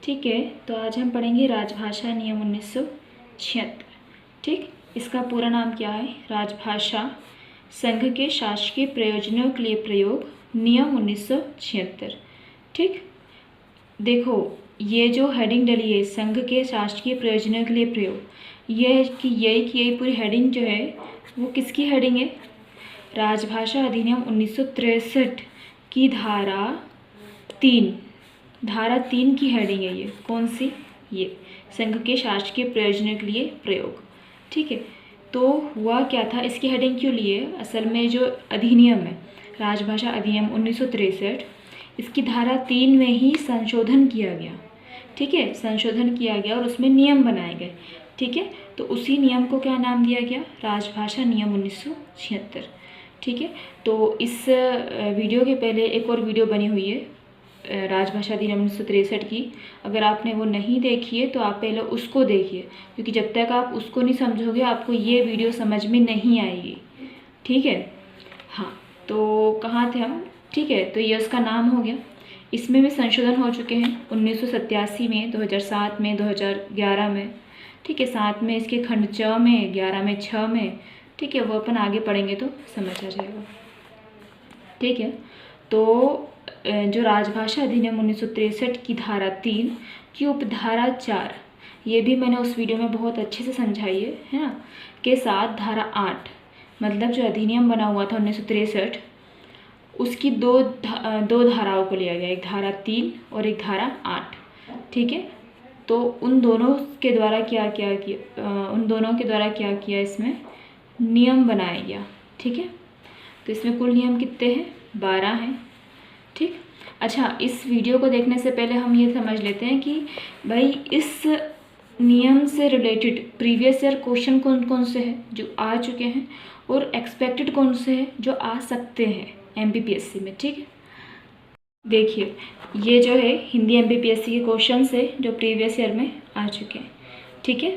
ठीक है, तो आज हम पढ़ेंगे राजभाषा नियम 1976। ठीक, इसका पूरा नाम क्या है? राजभाषा संघ के शासकीय प्रयोजनों के लिए प्रयोग नियम 1976। ठीक, देखो ये जो हेडिंग डली है संघ के शासकीय प्रयोजनों के लिए प्रयोग, यही पूरी हेडिंग जो है वो किसकी हेडिंग है? राजभाषा अधिनियम 1963 की धारा 3 की हेडिंग है ये। कौन सी? ये संघ के शासकीय प्रयोजनों के लिए प्रयोग। ठीक है, तो हुआ क्या था, इसकी हेडिंग क्यों लिए? असल में जो अधिनियम है राजभाषा अधिनियम 1963, इसकी धारा 3 में ही संशोधन किया गया। ठीक है, संशोधन किया गया और उसमें नियम बनाए गए। ठीक है, तो उसी नियम को क्या नाम दिया गया? राजभाषा नियम 1976। ठीक है, तो इस वीडियो के पहले एक और वीडियो बनी हुई है राजभाषा अधिनियम 1963 की। अगर आपने वो नहीं देखी है तो आप पहले उसको देखिए, क्योंकि जब तक आप उसको नहीं समझोगे आपको ये वीडियो समझ में नहीं आएगी। ठीक है, हाँ, तो कहाँ थे हम? ठीक है, तो ये उसका नाम हो गया। इसमें भी संशोधन हो चुके हैं 1987 में, 2007 में, 2011 में। ठीक है, 7 में इसके खंड 6 में, 11 में 6 में। ठीक है, वो अपन आगे पढ़ेंगे तो समझ आ जाएगा। ठीक है, तो जो राजभाषा अधिनियम 1963 की धारा 3 की उपधारा 4, ये भी मैंने उस वीडियो में बहुत अच्छे से समझाई है ना, के साथ धारा 8, मतलब जो अधिनियम बना हुआ था 1963, उसकी दो धाराओं को लिया गया, एक धारा 3 और एक धारा 8। ठीक है, तो उन दोनों के द्वारा क्या किया इसमें नियम बनाया गया। ठीक है, तो इसमें कुल नियम कितने हैं? 12 हैं। ठीक, अच्छा, इस वीडियो को देखने से पहले हम ये समझ लेते हैं कि भाई इस नियम से रिलेटेड प्रीवियस ईयर क्वेश्चन कौन कौन से हैं जो आ चुके हैं और एक्सपेक्टेड कौन से हैं जो आ सकते हैं एमपीपीएससी में। ठीक है, देखिए ये जो है हिंदी एमपीपीएससी के क्वेश्चन से जो प्रीवियस ईयर में आ चुके हैं। ठीक है,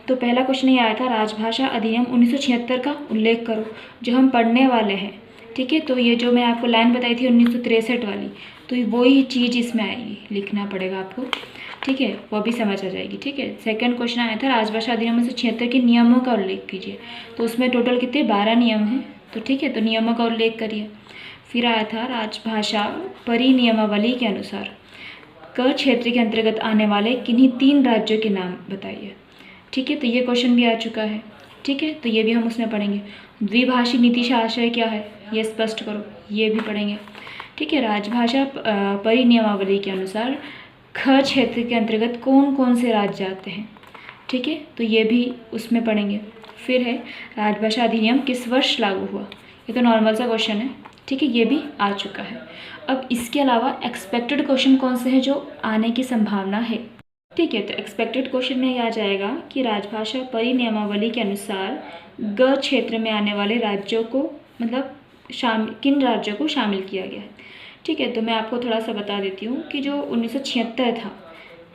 तो पहला क्वेश्चन ये आया था, राजभाषा अधिनियम 1976 का उल्लेख करो, जो हम पढ़ने वाले हैं। ठीक है, तो ये जो मैं आपको लाइन बताई थी 1963 वाली, तो वही चीज़ इसमें आएगी, लिखना पड़ेगा आपको। ठीक है, वो भी समझ आ जाएगी। ठीक है, सेकंड क्वेश्चन आया था, राजभाषा अधिनियम 1976 के नियमों का उल्लेख कीजिए, तो उसमें टोटल कितने? 12 नियम हैं। तो ठीक है, तो नियमों का उल्लेख करिए। फिर आया था, राजभाषा परिनियमावली के अनुसार क क्षेत्र के अंतर्गत आने वाले किन्हीं 3 राज्यों के नाम बताइए। ठीक है, तो ये क्वेश्चन भी आ चुका है। ठीक है, तो ये भी हम उसमें पढ़ेंगे। द्विभाषी नीति का आशय क्या है, ये स्पष्ट करो, ये भी पढ़ेंगे। ठीक है, राजभाषा परिनियमावली के अनुसार ख क्षेत्र के अंतर्गत कौन कौन से राज्य आते हैं। ठीक है, तो ये भी उसमें पढ़ेंगे। फिर है, राजभाषा अधिनियम किस वर्ष लागू हुआ, ये तो नॉर्मल सा क्वेश्चन है। ठीक है, ये भी आ चुका है। अब इसके अलावा एक्सपेक्टेड क्वेश्चन कौन से हैं जो आने की संभावना है। ठीक है, तो एक्सपेक्टेड क्वेश्चन में यह आ जाएगा कि राजभाषा परिनियमावली के अनुसार ग क्षेत्र में आने वाले राज्यों को, मतलब किन राज्यों को शामिल किया गया है। ठीक है, तो मैं आपको थोड़ा सा बता देती हूँ कि जो 1976 था,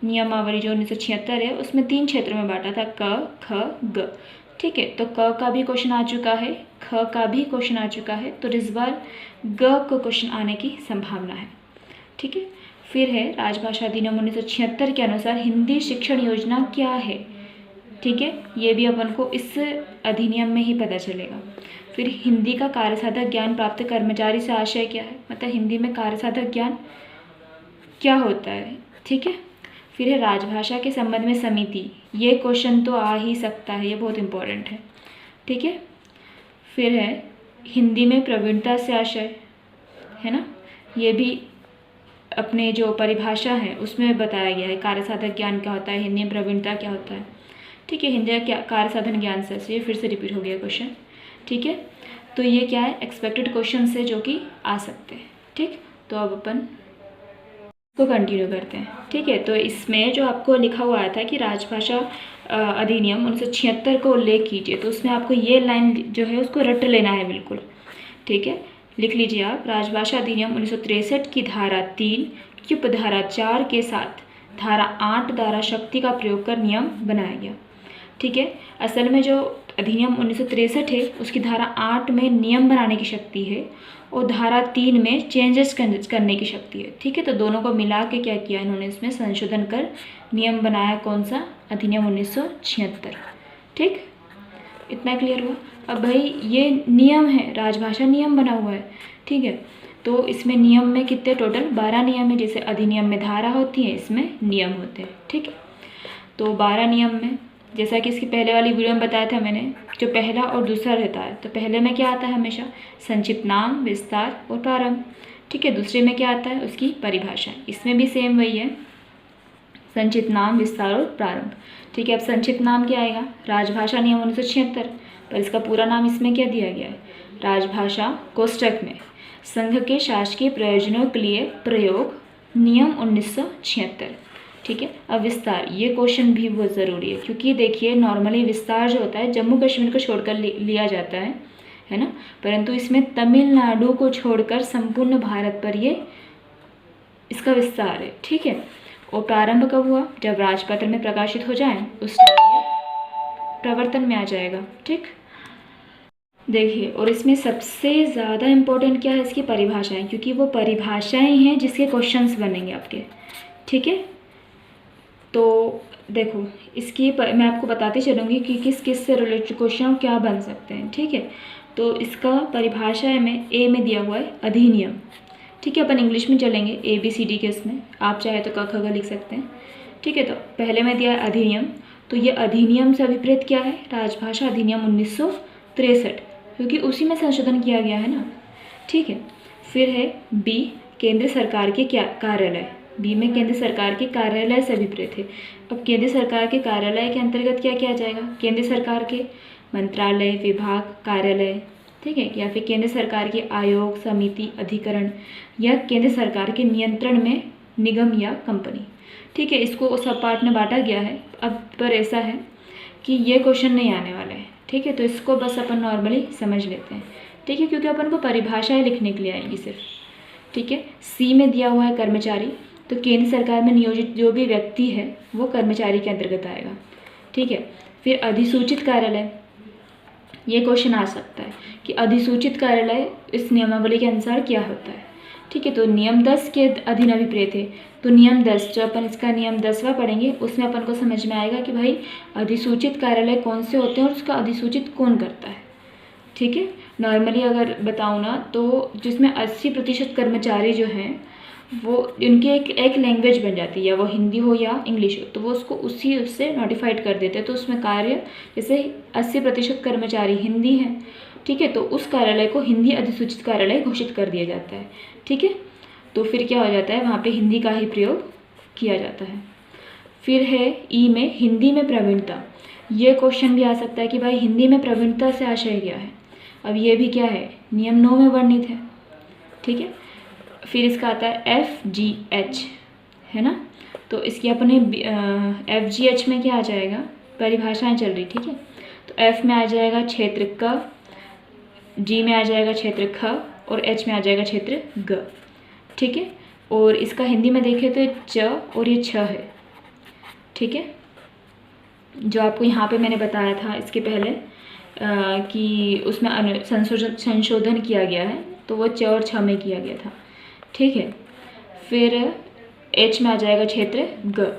नियमावली जो 1976 है, उसमें 3 क्षेत्रों में बांटा था, क, ख, ग। ठीक है, तो क का भी क्वेश्चन आ चुका है, ख का भी क्वेश्चन आ चुका है, तो इस बार ग को क्वेश्चन आने की संभावना है। ठीक है, फिर है, राजभाषा अधिनियम 1976 के अनुसार हिंदी शिक्षण योजना क्या है। ठीक है, ये भी अपन को इस अधिनियम में ही पता चलेगा। फिर हिंदी का कार्यसाधक ज्ञान प्राप्त कर्मचारी से आशय क्या है, मतलब हिंदी में कार्यसाधक ज्ञान क्या होता है। ठीक है, फिर है, राजभाषा के संबंध में समिति, ये क्वेश्चन तो आ ही सकता है, ये बहुत इंपॉर्टेंट है। ठीक है, फिर है, हिंदी में प्रवीणता से आशय है ना, ये भी अपने जो परिभाषा है उसमें बताया गया है, कार्यसाधक ज्ञान क्या होता है, हिंदी में प्रवीणता क्या होता है। ठीक है, हिंदी का कार्य साधन ज्ञान से, ये फिर से रिपीट हो गया क्वेश्चन। ठीक है, तो ये क्या है, एक्सपेक्टेड क्वेश्चन से जो कि आ सकते हैं। ठीक, तो अब अपन को कंटिन्यू करते हैं। ठीक है, तो इसमें जो आपको लिखा हुआ आया था कि राजभाषा अधिनियम 1976 को उल्लेख कीजिए, तो उसमें आपको ये लाइन जो है उसको रट लेना है बिल्कुल। ठीक है, लिख लीजिए आप, राजभाषा अधिनियम 1963 की धारा 3 की उपधारा 4 के साथ धारा 8 द्वारा शक्ति का प्रयोग कर नियम बनाया गया। ठीक है, असल में जो अधिनियम 1963 है, उसकी धारा 8 में नियम बनाने की शक्ति है और धारा 3 में चेंजेस करने की शक्ति है। ठीक है, तो दोनों को मिला के क्या किया इन्होंने, इसमें संशोधन कर नियम बनाया। कौन सा? अधिनियम 1976। ठीक, इतना क्लियर हुआ। अब भाई ये नियम है, राजभाषा नियम बना हुआ है। ठीक है, तो इसमें नियम में कितने टोटल 12 नियम है। जैसे अधिनियम में धारा होती है, इसमें नियम होते हैं। ठीक है, तो 12 नियम में, जैसा कि इसकी पहले वाली वीडियो में बताया था मैंने, जो पहला और दूसरा रहता है, तो पहले में क्या आता है हमेशा? संक्षिप्त नाम, विस्तार और प्रारंभ। ठीक है, दूसरे में क्या आता है? उसकी परिभाषा। इसमें भी सेम वही है, संक्षिप्त नाम, विस्तार और प्रारंभ। ठीक है, अब संक्षिप्त नाम क्या आएगा? राजभाषा नियम 1976, पर इसका पूरा नाम इसमें क्या दिया गया है? राजभाषा कोष्टक में संघ के शासकीय प्रयोजनों के लिए प्रयोग नियम 1976। ठीक है, अब विस्तार, ये क्वेश्चन भी बहुत ज़रूरी है, क्योंकि देखिए नॉर्मली विस्तार जो होता है जम्मू कश्मीर को छोड़कर लिया जाता है ना, परंतु इसमें तमिलनाडु को छोड़कर संपूर्ण भारत पर ये इसका विस्तार है। ठीक है, और प्रारंभ कब हुआ? जब राजपत्र में प्रकाशित हो जाए उस टाइम प्रवर्तन में आ जाएगा। ठीक, देखिए, और इसमें सबसे ज़्यादा इम्पोर्टेंट क्या है? इसकी परिभाषाएं, क्योंकि वो परिभाषाएं हैं जिसके क्वेश्चंस बनेंगे आपके। ठीक है, तो देखो इसकी मैं आपको बताती चलूँगी कि किस किस से रिलेटेड क्वेश्चन क्या बन सकते हैं। ठीक है, तो इसका परिभाषा में ए में दिया हुआ है अधिनियम। ठीक है, अपन इंग्लिश में चलेंगे ABCD के इसमें, आप चाहे तो क ख ग लिख सकते हैं। ठीक है, तो पहले में दिया है अधिनियम, तो ये अधिनियम से अभिप्रेत क्या है? राजभाषा अधिनियम 1963, क्योंकि उसी में संशोधन किया गया है ना। ठीक है, फिर है B, केंद्र सरकार के क्या कार्यालय। बी में केंद्र सरकार के कार्यालय से अभिप्रेत है। अब केंद्र सरकार के कार्यालय के अंतर्गत क्या क्या आ जाएगा? केंद्र सरकार के मंत्रालय, विभाग, कार्यालय। ठीक है, या फिर केंद्र सरकार के आयोग, समिति, अधिकरण, या केंद्र सरकार के नियंत्रण में निगम या कंपनी। ठीक है, इसको सब पार्ट में बांटा गया है। अब पर ऐसा है कि ये क्वेश्चन नहीं आने वाला है। ठीक है, तो इसको बस अपन नॉर्मली समझ लेते हैं। ठीक है, क्योंकि अपन को परिभाषाएं लिखने के लिए आएंगी सिर्फ। ठीक है, सी में दिया हुआ है कर्मचारी, तो केंद्र सरकार में नियोजित जो भी व्यक्ति है वो कर्मचारी के अंतर्गत आएगा। ठीक है, फिर अधिसूचित कार्यालय, ये क्वेश्चन आ सकता है कि अधिसूचित कार्यालय इस नियमावली के अनुसार क्या होता है। ठीक है, तो नियम 10 के अधीन अभिप्रेत है, तो नियम 10 जो अपन इसका नियम 10वां पढ़ेंगे उसमें अपन को समझ में आएगा कि भाई अधिसूचित कार्यालय कौन से होते हैं और उसका अधिसूचित कौन करता है। ठीक है, नॉर्मली अगर बताऊँ ना, तो जिसमें 80% कर्मचारी जो हैं वो इनकी एक लैंग्वेज बन जाती है, या वो हिंदी हो या इंग्लिश हो, तो वो उसको उससे नोटिफाइड कर देते हैं। तो उसमें कार्य जैसे 80% कर्मचारी हिंदी हैं। ठीक है, तो उस कार्यालय को हिंदी अधिसूचित कार्यालय घोषित कर दिया जाता है। ठीक है, तो फिर क्या हो जाता है, वहाँ पे हिंदी का ही प्रयोग किया जाता है। फिर है ई में हिंदी में प्रवीणता, ये क्वेश्चन भी आ सकता है कि भाई हिंदी में प्रवीणता से आशय क्या है। अब ये भी क्या है, नियम 9 में वर्णित है। ठीक है, फिर इसका आता है FGH, है ना, तो इसकी अपने FGH में क्या आ जाएगा, परिभाषाएं चल रही। ठीक है, तो F में आ जाएगा क्षेत्र क, G में आ जाएगा क्षेत्र ख, और H में आ जाएगा क्षेत्र ग। ठीक है, और इसका हिंदी में देखें तो च और ये छ है। ठीक है, जो आपको यहाँ पे मैंने बताया था इसके पहले कि उसमें संशोधन किया गया है, तो वो च और छ में किया गया था। ठीक है, फिर H में आ जाएगा क्षेत्र ग,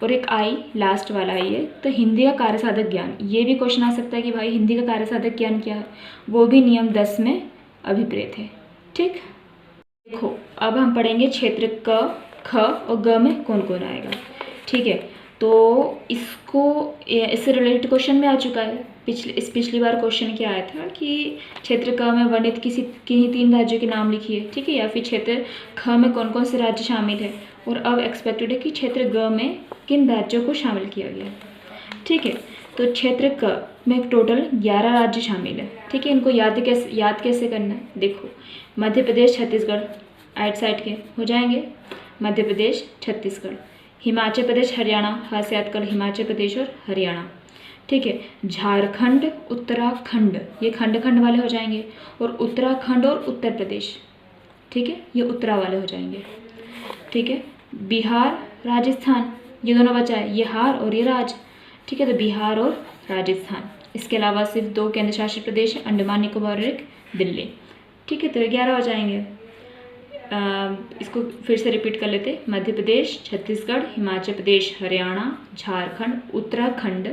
और एक I लास्ट वाला है ये, तो हिंदी का कार्यसाधक ज्ञान, ये भी क्वेश्चन आ सकता है कि भाई हिंदी का कार्यसाधक ज्ञान क्या है, वो भी नियम 10 में अभिप्रेत है। ठीक, देखो अब हम पढ़ेंगे क्षेत्र क, ख और ग में कौन कौन आएगा। ठीक है, तो इससे रिलेटेड क्वेश्चन में आ चुका है। पिछली बार क्वेश्चन क्या आया था कि क्षेत्र क में वर्णित किन्हीं 3 राज्यों के नाम लिखिए। ठीक है, या फिर क्षेत्र ख में कौन कौन से राज्य शामिल है, और अब एक्सपेक्टेड है कि क्षेत्र ग में किन राज्यों को शामिल किया गया। ठीक है, तो क्षेत्र क में टोटल 11 राज्य शामिल है। ठीक है, इनको याद कैसे करना है, देखो मध्य प्रदेश, छत्तीसगढ़ आइट साइड के हो जाएंगे, मध्य प्रदेश, छत्तीसगढ़, हिमाचल प्रदेश, हरियाणा, हाथ से याद कर हिमाचल प्रदेश और हरियाणा। ठीक है, झारखंड, उत्तराखंड, ये खंड खंड वाले हो जाएंगे, और उत्तराखंड और उत्तर प्रदेश, ठीक है, ये उत्तरा वाले हो जाएंगे। ठीक है, बिहार, राजस्थान, ये दोनों बचा है, ये हार और ये राज। ठीक है, तो बिहार और राजस्थान, इसके अलावा सिर्फ 2 केंद्र शासित प्रदेश हैं, अंडमान निकोबार और एक दिल्ली। ठीक है, तो 11 हो जाएंगे। इसको फिर से रिपीट कर लेते। मध्य प्रदेश, छत्तीसगढ़, हिमाचल प्रदेश, हरियाणा, झारखंड, उत्तराखंड,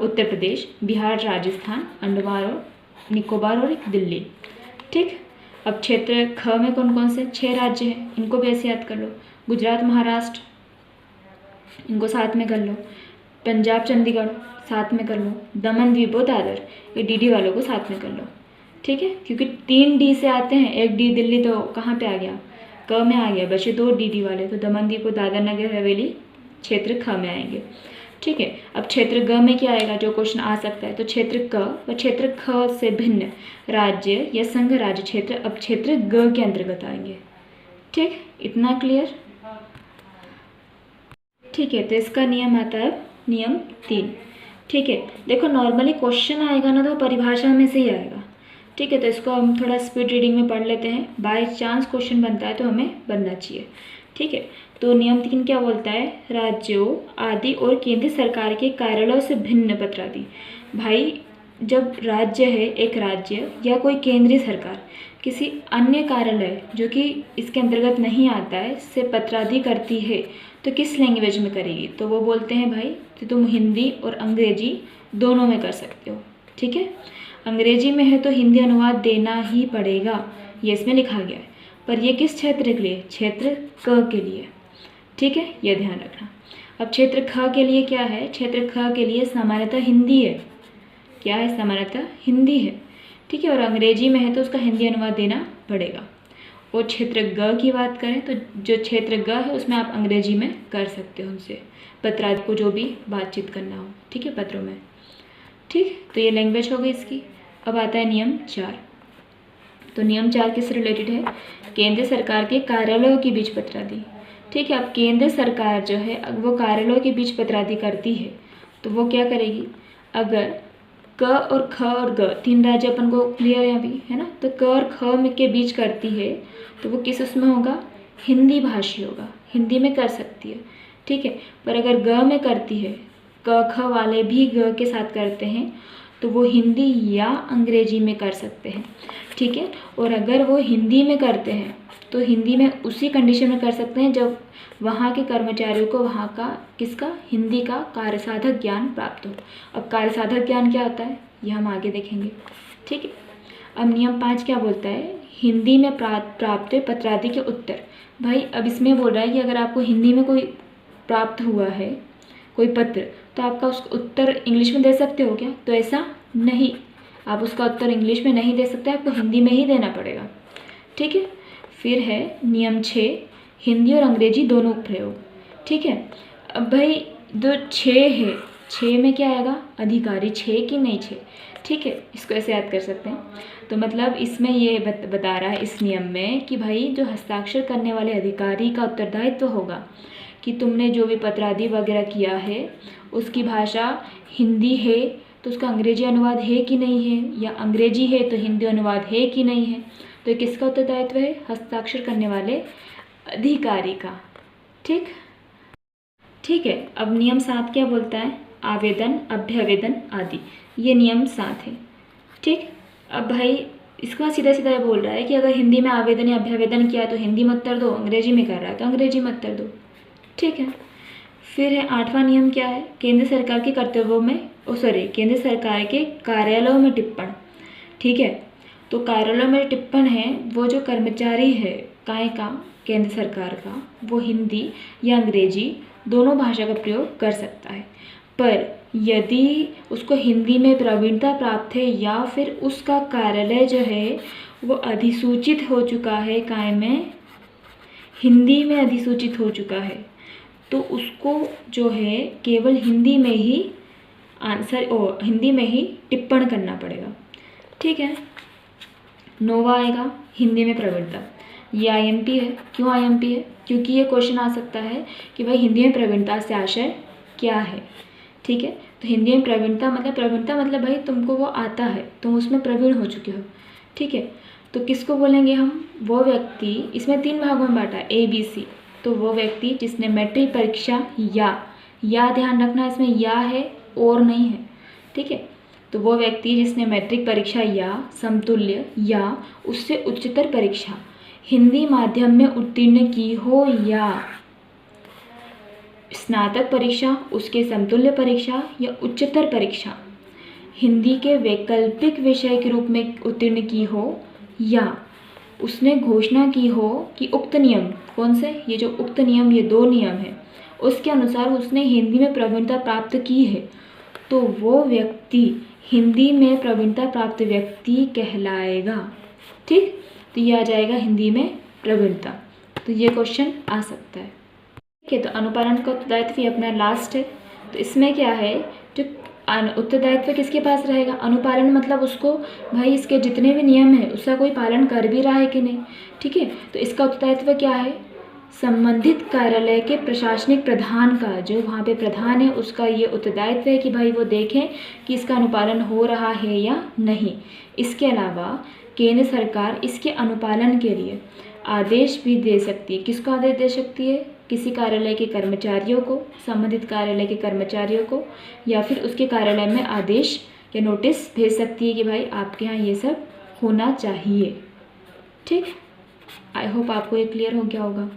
उत्तर प्रदेश, बिहार, राजस्थान, अंडमान और निकोबार और एक दिल्ली। ठीक, अब क्षेत्र ख में कौन कौन से 6 राज्य हैं, इनको भी ऐसे याद कर लो। गुजरात, महाराष्ट्र, इनको साथ में कर लो। पंजाब, चंडीगढ़ साथ में कर लो। दमन, दीव और दादर, ये डीडी वालों को साथ में कर लो। ठीक है, क्योंकि 3 डी से आते हैं, एक डी दिल्ली तो कहाँ पे आ गया, क में आ गया, बचे 2 डीडी वाले, तो दमन, दीव और दादर नगर हवेली क्षेत्र ख में आएंगे। ठीक है, अब क्षेत्र ग में क्या आएगा, जो क्वेश्चन आ सकता है, तो क्षेत्र क व क्षेत्र ख से भिन्न राज्य या संघ राज्य क्षेत्र अब क्षेत्र ग के अंतर्गत आएंगे। ठीक, इतना क्लियर। ठीक है, तो इसका नियम आता है नियम 3। ठीक है, देखो नॉर्मली क्वेश्चन आएगा ना तो परिभाषा में से ही आएगा। ठीक है, तो इसको हम थोड़ा स्पीड रीडिंग में पढ़ लेते हैं, बाय चांस क्वेश्चन बनता है तो हमें बनना चाहिए। ठीक है, तो नियम 3 क्या बोलता है, राज्यों आदि और केंद्र सरकार के कार्यालयों से भिन्न पत्रादि। भाई जब राज्य है, एक राज्य या कोई केंद्रीय सरकार किसी अन्य कार्यालय जो कि इसके अंतर्गत नहीं आता है से पत्रादि करती है तो किस लैंग्वेज में करेगी, तो वो बोलते हैं भाई तो तुम हिंदी और अंग्रेजी दोनों में कर सकते हो। ठीक है, अंग्रेजी में है तो हिंदी अनुवाद देना ही पड़ेगा, ये इसमें लिखा गया है, पर ये किस क्षेत्र के लिए, क्षेत्र क के लिए। ठीक है, ये ध्यान रखना। अब क्षेत्र ख के लिए क्या है, क्षेत्र ख के लिए सामान्यतः हिंदी है। क्या है, सामान्यतः हिंदी है। ठीक है, और अंग्रेजी में है तो उसका हिंदी अनुवाद देना पड़ेगा। और क्षेत्र ग की बात करें तो जो क्षेत्र ग है उसमें आप अंग्रेजी में कर सकते हो उनसे पत्रादि को जो भी बातचीत करना हो। ठीक है, पत्रों में। ठीक, तो ये लैंग्वेज हो गई इसकी। अब आता है नियम 4। तो नियम 4 किससे रिलेटेड है, केंद्र सरकार के कार्यालयों के बीच पत्रादि। ठीक है, अब केंद्र सरकार जो है वो कार्यालयों के बीच पत्रादि करती है तो वो क्या करेगी, अगर क और ख और ग 3 राज्य अपन को क्लियर है अभी, है ना, तो क और ख में के बीच करती है तो वो किस उसमें होगा, हिंदी भाषी होगा, हिंदी में कर सकती है। ठीक है, पर अगर ग में करती है, क ख वाले भी ग के साथ करते हैं तो वो हिंदी या अंग्रेजी में कर सकते हैं। ठीक है, और अगर वो हिंदी में करते हैं तो हिंदी में उसी कंडीशन में कर सकते हैं जब वहाँ के कर्मचारियों को वहाँ का किसका, हिंदी का कार्यसाधक ज्ञान प्राप्त हो। अब कार्यसाधक ज्ञान क्या होता है ये हम आगे देखेंगे। ठीक है, अब नियम 5 क्या बोलता है, हिंदी में प्राप्त पत्रादि के उत्तर। भाई अब इसमें बोल रहा है कि अगर आपको हिंदी में कोई प्राप्त हुआ है कोई पत्र तो आपका उसका उत्तर इंग्लिश में दे सकते हो क्या, तो ऐसा नहीं, आप उसका उत्तर इंग्लिश में नहीं दे सकते, आपको हिंदी में ही देना पड़ेगा। ठीक है, फिर है नियम 6, हिंदी और अंग्रेजी दोनों प्रयोग। ठीक है, अब भाई जो 6 है, 6 में क्या आएगा, अधिकारी 6 की नहीं 6। ठीक है, इसको ऐसे याद कर सकते हैं। तो मतलब इसमें ये बता रहा है इस नियम में कि भाई जो हस्ताक्षर करने वाले अधिकारी का उत्तरदायित्व होगा कि तुमने जो भी पत्रादि वगैरह किया है उसकी भाषा हिंदी है तो उसका अंग्रेजी अनुवाद है कि नहीं है, या अंग्रेजी है तो हिंदी अनुवाद है कि नहीं है, तो किसका उत्तरदायित्व है, हस्ताक्षर करने वाले अधिकारी का। ठीक ठीक है, अब नियम 7 क्या बोलता है, आवेदन, अभ्यावेदन आदि, ये नियम 7 है। ठीक, अब भाई इसको सीधा सीधा ये बोल रहा है कि अगर हिंदी में आवेदन या अभ्यावेदन किया तो हिंदी में उत्तर दो, अंग्रेजी में कर रहा है तो अंग्रेजी में उत्तर दो। ठीक है, फिर है 8वां नियम क्या है, केंद्र सरकार के कर्तव्यों में केंद्र सरकार के कार्यालयों में टिप्पण। ठीक है, तो कार्यालयों में टिप्पण है वो जो कर्मचारी है काय का, केंद्र सरकार का, वो हिंदी या अंग्रेजी दोनों भाषा का प्रयोग कर सकता है, पर यदि उसको हिंदी में प्रवीणता प्राप्त है या फिर उसका कार्यालय जो है वो अधिसूचित हो चुका है, काय में हिंदी में अधिसूचित हो चुका है, तो उसको जो है केवल हिंदी में ही हिंदी में ही टिप्पण करना पड़ेगा। ठीक है, 9वां आएगा हिंदी में प्रवीणता, ये IMP है। क्यों IMP है, क्योंकि ये क्वेश्चन आ सकता है कि भाई हिंदी में प्रवीणता से आशय क्या है। ठीक है, तो हिंदी में प्रवीणता मतलब भाई तुमको वो आता है, तुम उसमें प्रवीण हो चुके हो। ठीक है, तो किसको बोलेंगे हम, वो व्यक्ति, इसमें 3 भागों में बांटा है ABC, तो वो व्यक्ति जिसने मैट्रिक परीक्षा या ध्यान रखना इसमें या है और नहीं है। ठीक है, तो वो व्यक्ति जिसने मैट्रिक परीक्षा या समतुल्य या उससे उच्चतर परीक्षा हिंदी माध्यम में उत्तीर्ण की हो या स्नातक परीक्षा, उसके समतुल्य परीक्षा या उच्चतर परीक्षा हिंदी के वैकल्पिक विषय के रूप में उत्तीर्ण की हो या उसने घोषणा की हो कि उक्त नियम कौन से, ये जो उक्त नियम, ये 2 नियम हैं, उसके अनुसार उसने हिंदी में प्रवीणता प्राप्त की है, तो वो व्यक्ति हिंदी में प्रवीणता प्राप्त व्यक्ति कहलाएगा। ठीक, तो ये आ जाएगा हिंदी में प्रवीणता। तो ये क्वेश्चन आ सकता है। ठीक है, तो अनुपालन का उत्तरदायित्व ये अपना लास्ट है। तो इसमें क्या है, जो उत्तरदायित्व किसके पास रहेगा, अनुपालन मतलब उसको भाई इसके जितने भी नियम हैं उसका कोई पालन कर भी रहा है कि नहीं। ठीक है, तो इसका उत्तरदायित्व क्या है, संबंधित कार्यालय के प्रशासनिक प्रधान का, जो वहाँ पे प्रधान है उसका ये उत्तरदायित्व है कि भाई वो देखें कि इसका अनुपालन हो रहा है या नहीं। इसके अलावा केंद्र सरकार इसके अनुपालन के लिए आदेश भी दे सकती है। किसको आदेश दे सकती है, किसी कार्यालय के कर्मचारियों को, संबंधित कार्यालय के कर्मचारियों को, या फिर उसके कार्यालय में आदेश या नोटिस भेज सकती है कि भाई आपके यहाँ ये सब होना चाहिए। ठीक, आई होप आपको ये क्लियर हो गया होगा।